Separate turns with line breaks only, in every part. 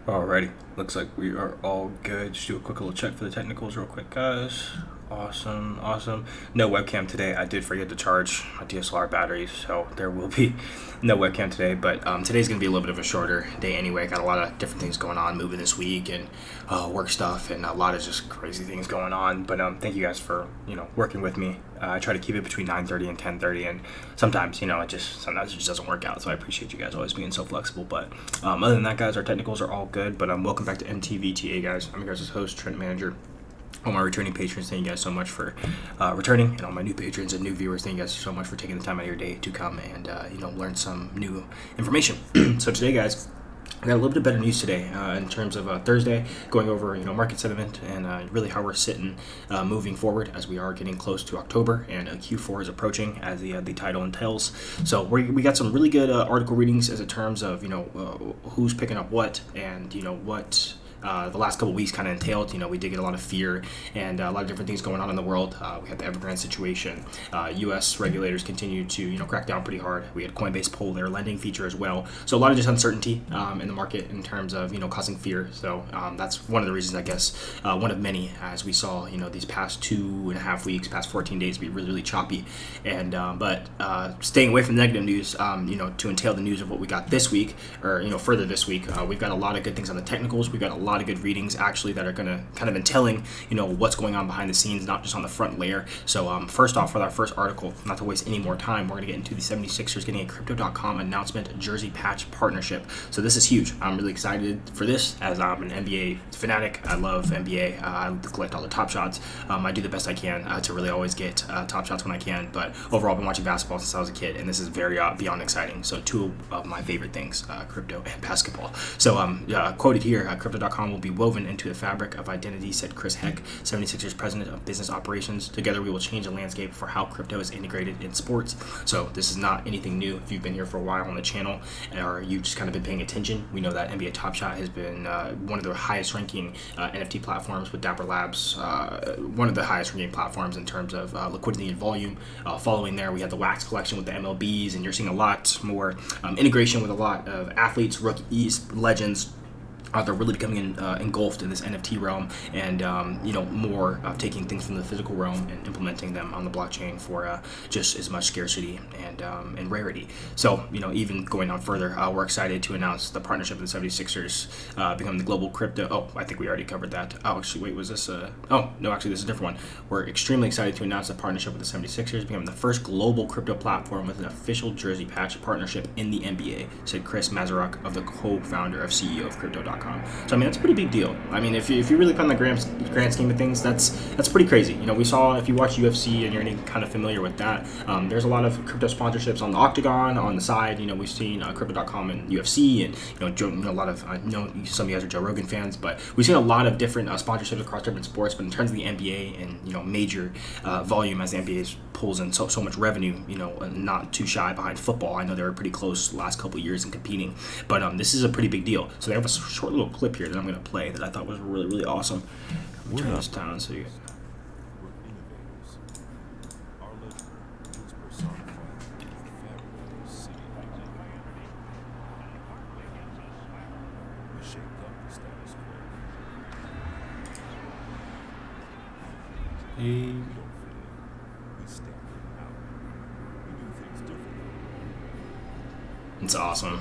Alrighty, looks like we are all good. Just do a quick little check for the technicals real quick, guys. Awesome. No webcam today. I did forget to charge my DSLR batteries, so there will be no webcam today. But today's going to be a little bit of a shorter day anyway. Got a lot of different things going on, moving this week and work stuff and a lot of just crazy things going on. But thank you guys for, working with me. I try to keep it between 9:30 and 10:30, and sometimes, it just doesn't work out. So I appreciate you guys always being so flexible. But other than that, guys, our technicals are all good. But welcome back to MTVTA, guys. I'm your guys' host, Trent Manager. All my returning patrons, thank you guys so much for returning, and all my new patrons and new viewers, thank you guys so much for taking the time out of your day to come and learn some new information. So today, guys, I got a little bit of better news today in terms of Thursday, going over market sentiment and really how we're sitting moving forward as we are getting close to October and Q4 is approaching, as the title entails. So we got some really good article readings as in terms of who's picking up what and what. The last couple of weeks kind of entailed. We did get a lot of fear and a lot of different things going on in the world. We had the Evergrande situation. U.S. regulators continue to crack down pretty hard. We had Coinbase pull their lending feature as well. So a lot of just uncertainty in the market in terms of causing fear. So that's one of the reasons, I guess, one of many, as we saw these past 2.5 weeks, past 14 days be really choppy. And but staying away from the negative news, to entail the news of what we got this week or further this week, we've got a lot of good things on the technicals. We've got a lot of good readings actually that are going to kind of entailing what's going on behind the scenes, not just on the front layer. So first off, with our first article, not to waste any more time, we're going to get into the 76ers getting a Crypto.com announcement jersey patch partnership. So this is huge. I'm really excited for this as I'm an NBA fanatic. I love NBA. I collect all the top shots. I do the best I can to really always get top shots when I can, but overall I've been watching basketball since I was a kid, and this is very beyond exciting. So two of my favorite things, crypto and basketball. So quoted here, Crypto.com will be woven into the fabric of identity, said Chris Heck, 76ers president of business operations. Together we will change the landscape for how crypto is integrated in sports. So this is not anything new. If you've been here for a while on the channel or you've just kind of been paying attention, we know that NBA Top Shot has been one of the highest ranking NFT platforms with Dapper Labs, one of the highest ranking platforms in terms of liquidity and volume. Following there, we had the Wax collection with the MLBs, and you're seeing a lot more integration with a lot of athletes, rookies, legends. They're really becoming engulfed in this NFT realm, and more taking things from the physical realm and implementing them on the blockchain for just as much scarcity and rarity. So even going on further, we're excited to announce the partnership with the 76ers becoming the global crypto. Oh, I think we already covered that. Oh, actually, wait, was this? Oh, no, actually, this is a different one. We're extremely excited to announce the partnership with the 76ers becoming the first global crypto platform with an official jersey patch partnership in the NBA, said Chris Mazurek, of the co-founder of CEO of Crypto.com. So I mean, that's a pretty big deal. I mean, if you really put in the grand scheme of things, that's pretty crazy. We saw, if you watch UFC and you're any kind of familiar with that, there's a lot of crypto sponsorships on the Octagon, on the side. We've seen Crypto.com and UFC, and a lot of some of you guys are Joe Rogan fans, but we've seen a lot of different sponsorships across different sports. But in terms of the NBA and major volume, as the NBA pulls in so much revenue, not too shy behind football. I know they were pretty close the last couple of years in competing, but this is a pretty big deal. So they have a short little clip here that I'm going to play that I thought was really awesome. Let me turn this down so you. It's awesome.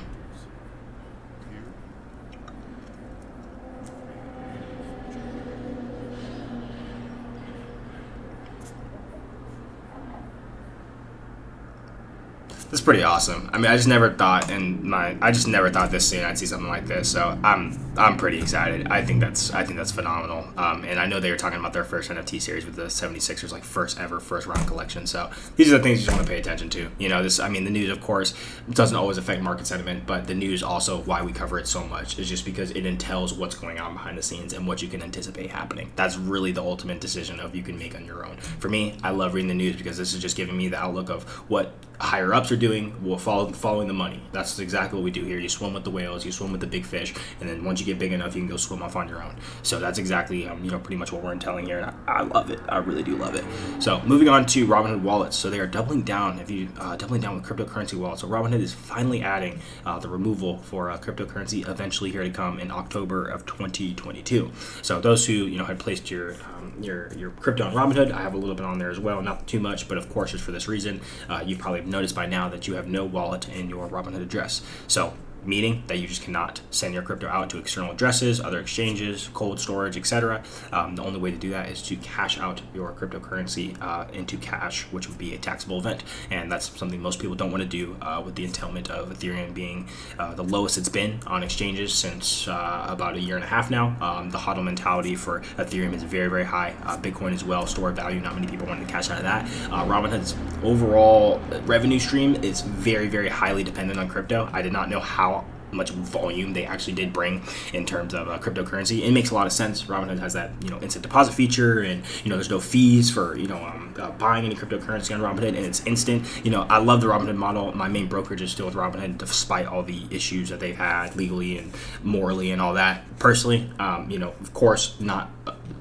It's pretty awesome. I mean, I just never thought this soon I'd see something like this. So I'm pretty excited. I think that's phenomenal. And I know they were talking about their first NFT series with the 76ers, like first round collection. So these are the things you just want to pay attention to. The news, of course, doesn't always affect market sentiment, but the news also, why we cover it so much, is just because it entails what's going on behind the scenes and what you can anticipate happening. That's really the ultimate decision of you can make on your own. For me, I love reading the news because this is just giving me the outlook of what higher ups are doing, we're following the money. That's exactly what we do here. You swim with the whales, you swim with the big fish, and then once you get big enough, you can go swim off on your own. So that's exactly, pretty much what we're entailing here, and I love it. I really do love it. So moving on to Robinhood wallets. So they are doubling down. Doubling down with cryptocurrency wallets. So Robinhood is finally adding the removal for cryptocurrency eventually here to come in October of 2022. So those who had placed your crypto on Robinhood, I have a little bit on there as well, not too much, but of course it's for this reason. You've probably noticed by now that you have no wallet in your Robinhood address. So meaning that you just cannot send your crypto out to external addresses, other exchanges, cold storage, etc. The only way to do that is to cash out your cryptocurrency into cash, which would be a taxable event, and that's something most people don't want to do with the entailment of Ethereum being the lowest it's been on exchanges since about a year and a half now. The HODL mentality for Ethereum is very, very high. Bitcoin as well, store of value, not many people want to cash out of that. Robinhood's overall revenue stream is very, very highly dependent on crypto. I did not know how much volume they actually did bring in terms of cryptocurrency. It makes a lot of sense. Robinhood has that instant deposit feature, and there's no fees for buying any cryptocurrency on Robinhood, and it's instant. I love the Robinhood model. My main brokerage is still with Robinhood, despite all the issues that they've had legally and morally and all that. Personally, of course, not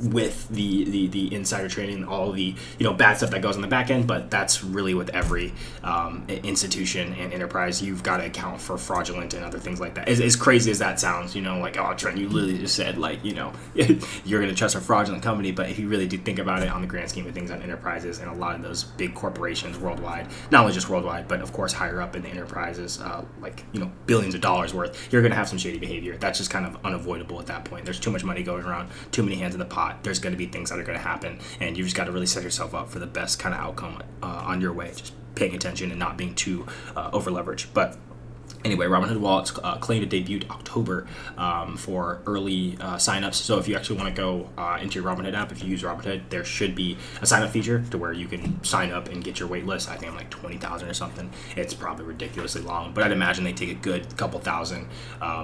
with the insider trading, all the bad stuff that goes on the back end, but that's really with every institution and enterprise. You've got to account for fraudulent and other things like that. As crazy as that sounds, like, oh, Trent, you literally just said, like, you're going to trust a fraudulent company, but if you really do think about it on the grand scheme of things on enterprises and a lot of those big corporations worldwide, not only just worldwide, but of course higher up in the enterprises, billions of dollars worth, you're going to have some shady behavior. That's just kind of unavoidable at that point. There's too much money going around, too many hands in the pot. There's going to be things that are going to happen, and you just got to really set yourself up for the best kind of outcome on your way, just paying attention and not being too over leveraged. But anyway, Robinhood wallets claim to debut October for early signups. So if you actually want to go into your Robinhood app, if you use Robinhood, there should be a sign up feature to where you can sign up and get your wait list. I think I'm like 20,000 or something. It's probably ridiculously long, but I'd imagine they take a good couple thousand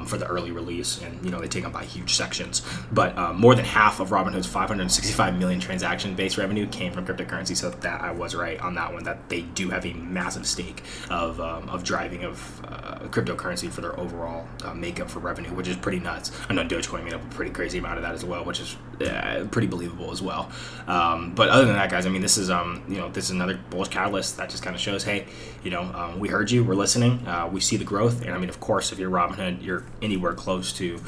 for the early release, and they take them by huge sections. But more than half of Robinhood's 565 million transaction-based revenue came from cryptocurrency. So that I was right on that one. That they do have a massive stake of driving of cryptocurrency for their overall makeup for revenue, which is pretty nuts. I know Dogecoin made up a pretty crazy amount of that as well, which is pretty believable as well. But other than that, guys, I mean, this is another bullish catalyst that just kind of shows, hey, we heard you, we're listening, we see the growth, and I mean, of course, if you're Robinhood, you're anywhere close to,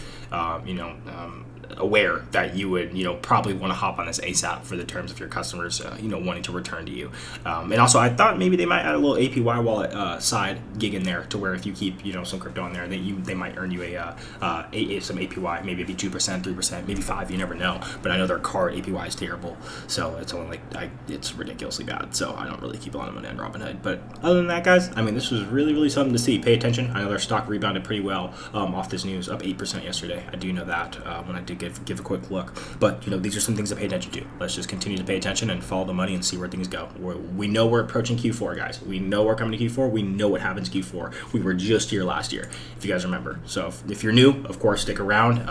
aware that you would probably want to hop on this ASAP for the terms of your customers wanting to return to you, and also I thought maybe they might add a little APY wallet side gig in there to where if you keep some crypto on there, they might earn you some APY, maybe it'd be 2%, 3%, maybe 5%, you never know. But I know their card APY is terrible, so it's only it's ridiculously bad, so I don't really keep a lot of money on Robinhood. But other than that, guys, I mean, this was really, really something to see. Pay attention. I know their stock rebounded pretty well off this news, up 8% yesterday. I do know that when I did give a quick look. But these are some things to pay attention to. Let's just continue to pay attention and follow the money and see where things go. We know we're approaching Q4, guys. We know we're coming to Q4. We know what happens Q4. We were just here last year, if you guys remember. So if you're new, of course, stick around.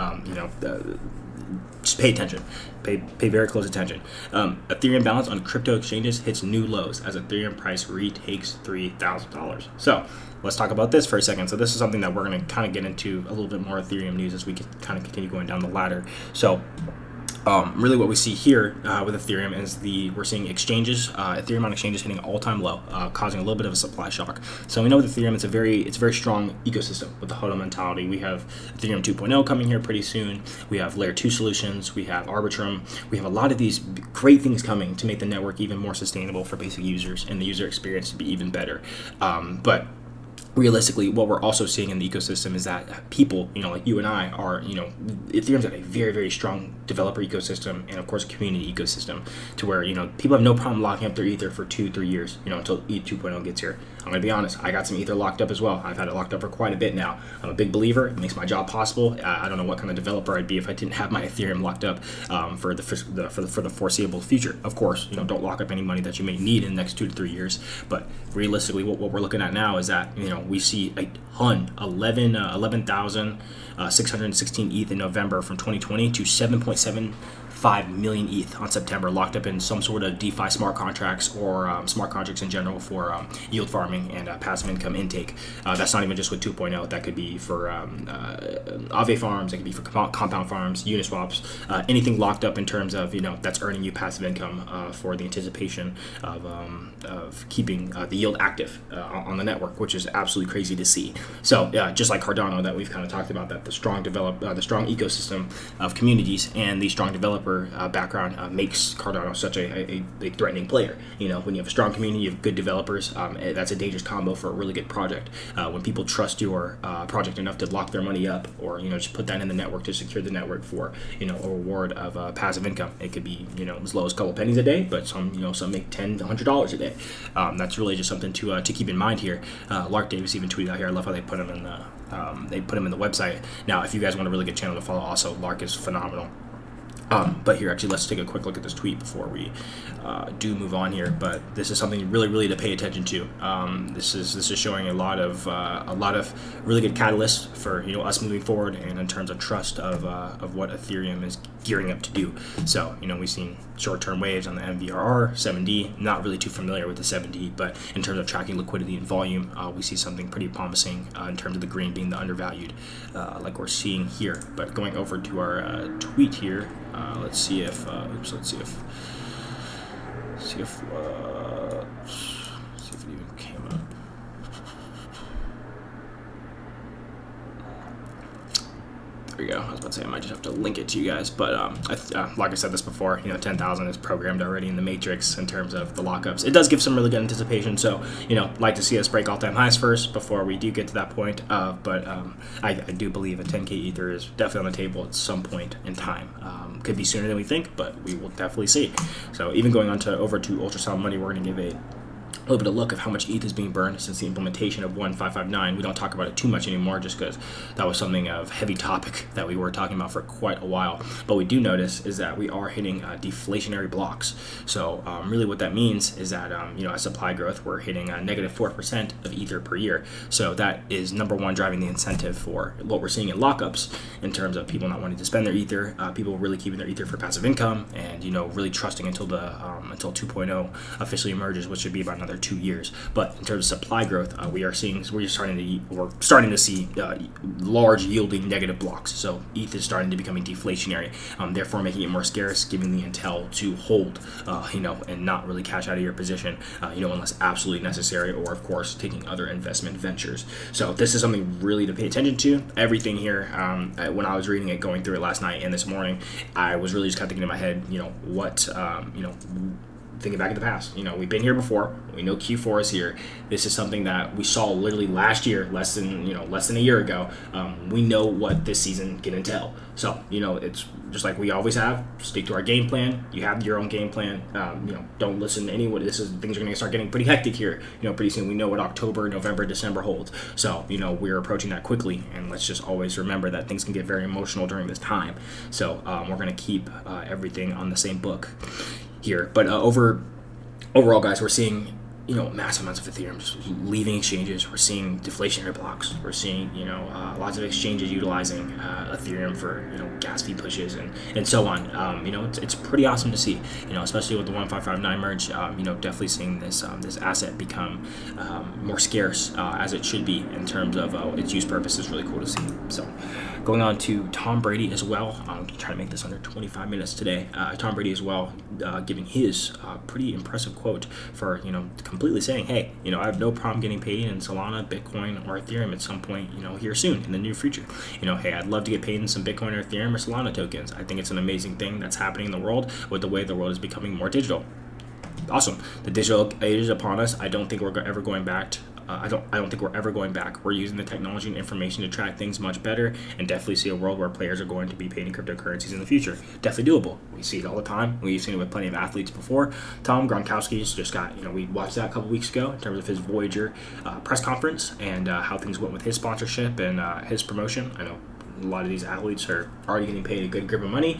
Just pay attention. Pay very close attention. Ethereum balance on crypto exchanges hits new lows as Ethereum price retakes $3,000. So let's talk about this for a second. So this is something that we're going to kind of get into a little bit more Ethereum news as we kind of continue going down the ladder. So really what we see here with Ethereum is we're seeing exchanges, Ethereum on exchanges hitting all-time low, causing a little bit of a supply shock. So we know with Ethereum, it's a very strong ecosystem with the HODL mentality. We have Ethereum 2.0 coming here pretty soon. We have layer 2 solutions. We have Arbitrum. We have a lot of these great things coming to make the network even more sustainable for basic users and the user experience to be even better. But realistically, what we're also seeing in the ecosystem is that people, like you and I are, Ethereum's got a very, very strong developer ecosystem and of course a community ecosystem to where, people have no problem locking up their Ether for 2-3 years, until ETH 2.0 gets here. I'm going to be honest, I got some Ether locked up as well. I've had it locked up for quite a bit now. I'm a big believer. It makes my job possible. I don't know what kind of developer I'd be if I didn't have my Ethereum locked up for the foreseeable future. Of course, don't lock up any money that you may need in the next 2 to 3 years. But realistically, what we're looking at now is that, we see a ton, 11,616 ETH in November from 2020 to 7.7 5 million ETH on September, locked up in some sort of DeFi smart contracts or smart contracts in general for yield farming and passive income intake. That's not even just with 2.0. That could be for Aave farms. It could be for compound farms, Uniswaps, anything locked up in terms of that's earning you passive income for the anticipation of keeping the yield active on the network, which is absolutely crazy to see. So just like Cardano that we've kind of talked about, that the strong ecosystem of communities and the strong developer background makes Cardano such a threatening player. When you have a strong community, you have good developers, that's a dangerous combo for a really good project. When people trust your project enough to lock their money up, or just put that in the network to secure the network for a reward of passive income. It could be as low as a couple pennies a day, but some make $10 to $100 a day. That's really just something to keep in mind here. Lark Davis even tweeted out here. I love how they put him in the website. Now, if you guys want a really good channel to follow, also Lark is phenomenal. But here, actually, let's take a quick look at this tweet before we do move on here. But this is something really to pay attention to. This is showing a lot of really good catalysts for us moving forward, and in terms of trust of what Ethereum is gearing up to do. So we've seen short-term waves on the MVRR 7D. Not really too familiar with the 7D, but in terms of tracking liquidity and volume, we see something pretty promising in terms of the green being the undervalued, like we're seeing here. But going over to our tweet here. Let's see if it even came up. There we go. I was about to say I might just have to link it to you guys, but like I said this before, 10,000 is programmed already in the matrix in terms of the lockups. It does give some really good anticipation, so like to see us break all-time highs first before we do get to that point. But I do believe a 10K Ether is definitely on the table at some point in time. Could be sooner than we think, but we will definitely see. So even going on over to UltraSound Money, we're going to give a little bit of look of how much ETH is being burned since the implementation of 1.559. We don't talk about it too much anymore just because that was something of heavy topic that we were talking about for quite a while. But we do notice is that we are hitting deflationary blocks. So really what that means is that as supply growth, we're hitting negative 4% of Ether per year. So that is number one driving the incentive for what we're seeing in lockups in terms of people not wanting to spend their Ether, people really keeping their Ether for passive income, and really trusting until 2.0 officially emerges, which should be about another 2 years. But in terms of supply growth, we're starting to see large yielding negative blocks. So ETH is starting to becoming deflationary, therefore making it more scarce, giving the intel to hold, and not really cash out of your position, unless absolutely necessary, or of course taking other investment ventures. So this is something really to pay attention to. Everything here, when I was reading it, going through it last night and this morning, I was really just kind of thinking in my head, thinking back in the past, we've been here before. We know Q4 is here. This is something that we saw literally last year, less than a year ago. We know what this season can entail. So, it's just like we always have. Stick to our game plan. You have your own game plan. Don't listen to anyone. Things are going to start getting pretty hectic here. Pretty soon we know what October, November, December holds. So, we're approaching that quickly, and let's just always remember that things can get very emotional during this time. So, we're going to keep everything on the same book here. But overall, guys, we're seeing massive amounts of Ethereum just leaving exchanges. We're seeing deflationary blocks. We're seeing lots of exchanges utilizing Ethereum for gas fee pushes and so on. It's pretty awesome to see. Especially with the 1.559 merge. Definitely seeing this asset become more scarce as it should be in terms of its use purpose is really cool to see. So going on to Tom Brady as well. I'm trying to make this under 25 minutes today. Tom Brady as well, giving his pretty impressive quote for completely saying, hey, I have no problem getting paid in Solana, Bitcoin, or Ethereum at some point, here soon in the near future. Hey, I'd love to get paid in some Bitcoin or Ethereum or Solana tokens. I think it's an amazing thing that's happening in the world with the way the world is becoming more digital. Awesome. The digital age is upon us. I don't think we're ever going back. I don't think we're ever going back. We're using the technology and information to track things much better, and definitely see a world where players are going to be paid in cryptocurrencies in the future. Definitely doable. We see it all the time. We've seen it with plenty of athletes before. Tom Gronkowski's just got, we watched that a couple weeks ago in terms of his Voyager press conference and how things went with his sponsorship and his promotion. I know a lot of these athletes are already getting paid a good grip of money.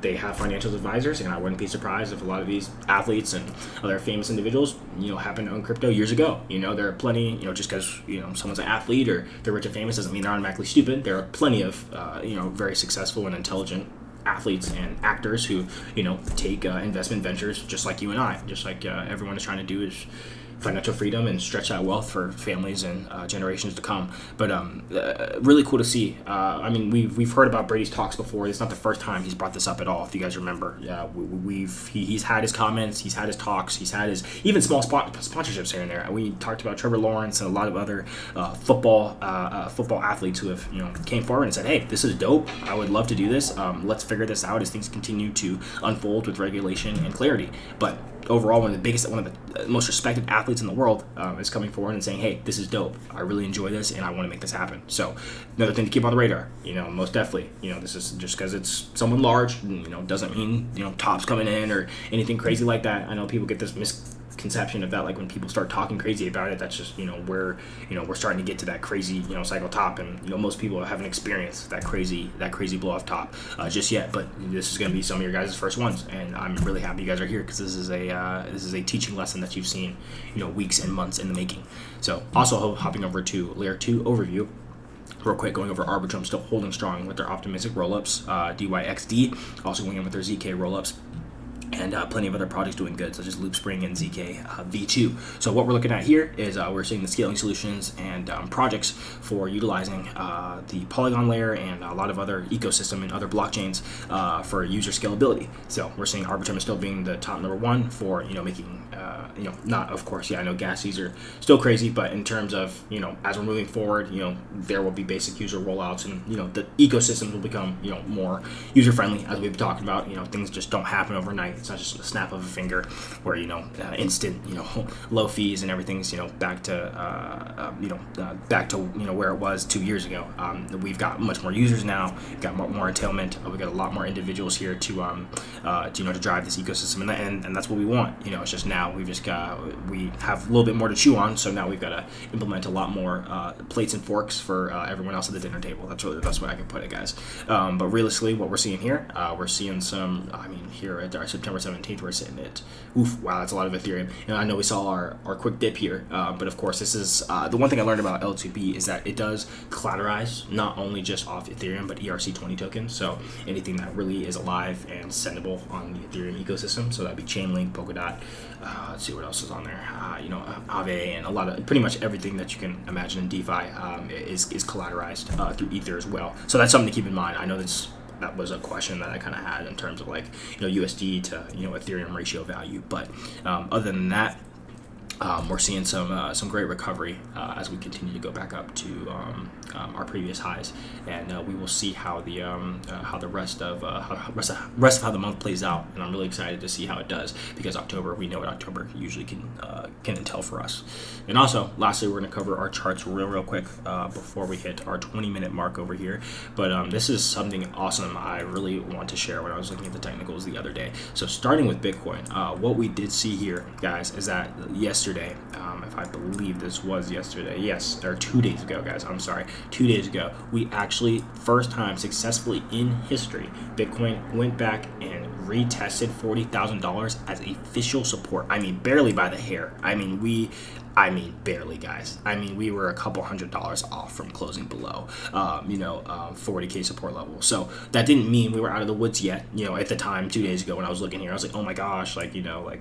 They have financial advisors, and I wouldn't be surprised if a lot of these athletes and other famous individuals, happen to own crypto years ago. There are plenty, just because, someone's an athlete or they're rich and famous doesn't mean they're automatically stupid. There are plenty of, very successful and intelligent athletes and actors who, take investment ventures just like you and I, just like everyone is trying to do is financial freedom and stretch that wealth for families and generations to come. But really cool to see. I mean, we've heard about Brady's talks before. It's not the first time he's brought this up at all. If you guys remember, he's had his comments, he's had his talks, he's had his even small sponsorships here and there. We talked about Trevor Lawrence and a lot of other football athletes who have came forward and said, "Hey, this is dope. I would love to do this. Let's figure this out as things continue to unfold with regulation and clarity." But overall, one of the most respected athletes in the world is coming forward and saying, "Hey, this is dope. I really enjoy this, and I want to make this happen." So, another thing to keep on the radar. Most definitely. This is just because it's someone large. Doesn't mean Top's coming in or anything crazy like that. I know people get this misconception of that, like when people start talking crazy about it, that's just we're starting to get to that crazy cycle top, and most people haven't experienced that crazy blow off top just yet. But this is going to be some of your guys' first ones, and I'm really happy you guys are here because this is a teaching lesson that you've seen weeks and months in the making. So also hopping over to layer 2 overview real quick, going over Arbitrum, still holding strong with their optimistic rollups, DYXD also going in with their ZK rollups. And plenty of other projects doing good, such as Loopspring and ZK V2. So what we're looking at here is we're seeing the scaling solutions and projects for utilizing the Polygon layer and a lot of other ecosystem and other blockchains for user scalability. So we're seeing Arbitrum is still being the top number one for making not, of course, I know gas fees are still crazy, but in terms of as we're moving forward, there will be basic user rollouts, and the ecosystems will become more user friendly, as we've been talking about. Things just don't happen overnight. It's not just a snap of a finger where instant low fees and everything's back to where it was 2 years ago. We've got much more users now. We've got more entailment. We've got a lot more individuals here to drive this ecosystem, and that's what we want. It's just now we have a little bit more to chew on. So now we've got to implement a lot more plates and forks for everyone else at the dinner table. That's really the best way I can put it, guys. But realistically, what we're seeing here, we're seeing some. Here at our September 17th, we're sitting at, wow, that's a lot of Ethereum. I know we saw our quick dip here, but of course, this is the one thing I learned about L2B is that it does collateralize not only just off Ethereum, but ERC20 tokens. So anything that really is alive and sendable on the Ethereum ecosystem. So that'd be Chainlink, Polkadot. Let's see what else is on there. Aave, and a lot of pretty much everything that you can imagine in DeFi is collateralized through Ether as well. So that's something to keep in mind. I know that was a question that I kind of had in terms of USD to Ethereum ratio value, but other than that, we're seeing some great recovery as we continue to go back up to our previous highs, and we will see how the rest of how the month plays out. And I'm really excited to see how it does, because we know what October usually can entail for us. And also, lastly, we're going to cover our charts real quick before we hit our 20-minute mark over here. But this is something awesome I really want to share when I was looking at the technicals the other day. So starting with Bitcoin, what we did see here, guys, is that yesterday, if I believe this was yesterday, yes, or 2 days ago, guys, I'm sorry, 2 days ago, we actually, first time successfully in history, Bitcoin went back and retested $40,000 as official support. Barely by the hair. Barely, guys. We were a couple $100 off from closing below, 40K support level. So that didn't mean we were out of the woods yet. At the time, 2 days ago when I was looking here, I was like, oh my gosh, like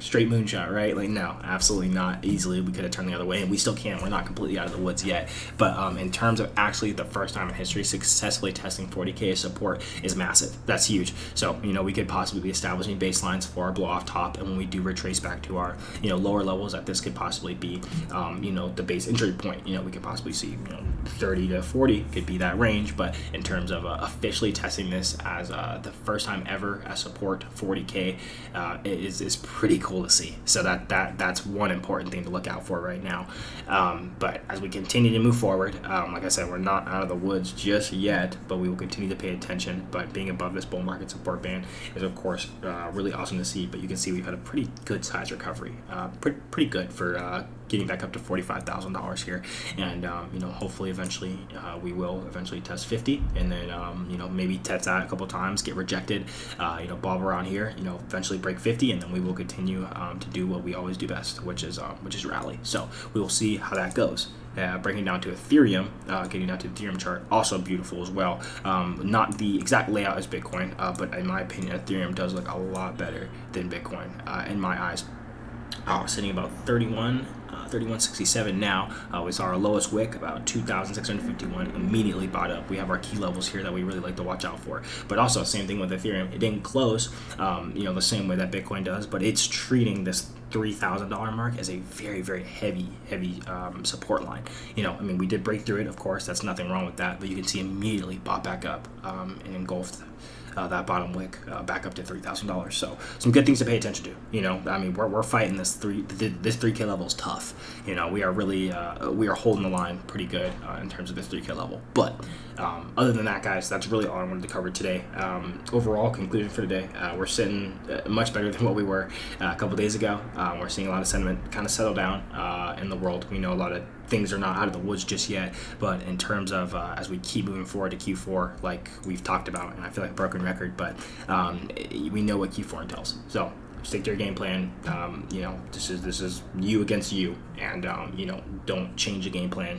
straight moonshot, right? No, absolutely not. Easily, we could have turned the other way, and we still can. We're not completely out of the woods yet. But in terms of actually the first time in history successfully testing 40K support is massive. That's huge. So, we could possibly be establishing baselines for our blow off top, and when we do retrace back to our, lower levels, that this could possibly be the base entry point. We could possibly see 30 to 40 could be that range, but in terms of officially testing this as the first time ever as support 40K is pretty cool to see. So that's one important thing to look out for right now. But as we continue to move forward, like I said, we're not out of the woods just yet, but we will continue to pay attention. But being above this bull market support band is, of course, really awesome to see. But you can see we've had a pretty good size recovery, pretty good for getting back up to $45,000 here, and hopefully eventually we will eventually test 50, and then maybe test that a couple times, get rejected, bob around here, eventually break 50, and then we will continue to do what we always do best, which is rally. So we will see how that goes. Breaking down to Ethereum, getting down to the Ethereum chart, also beautiful as well. Not the exact layout as Bitcoin, but in my opinion, Ethereum does look a lot better than Bitcoin in my eyes. Sitting about 3167 now. We saw our lowest wick about 2,651, immediately bought up. We have our key levels here that we really like to watch out for. But also, same thing with Ethereum. It didn't close, the same way that Bitcoin does, but it's treating this $3,000 mark as a very, very heavy support line. We did break through it, of course. That's nothing wrong with that, but you can see immediately bought back up and engulfed that bottom wick back up to $3,000. So some good things to pay attention to. We're fighting this 3K level is tough. We are really we are holding the line pretty good in terms of this 3K level. But other than that, guys, that's really all I wanted to cover today. Overall conclusion for today, we're sitting much better than what we were a couple days ago. We're seeing a lot of sentiment kind of settle down in the world. We know a lot of things are not out of the woods just yet, but in terms of as we keep moving forward to Q4, like we've talked about, and I feel like a broken record, but we know what Q4 entails. So stick to your game plan. This is you against you, and don't change the game plan.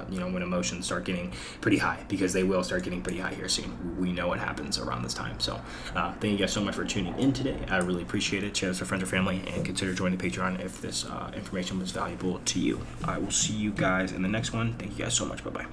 When emotions start getting pretty high, because they will start getting pretty high here soon. We know what happens around this time. So thank you guys so much for tuning in today. I really appreciate it. Share this with friends or family, and consider joining the Patreon if this information was valuable to you. I will see you guys in the next one. Thank you guys so much. Bye bye.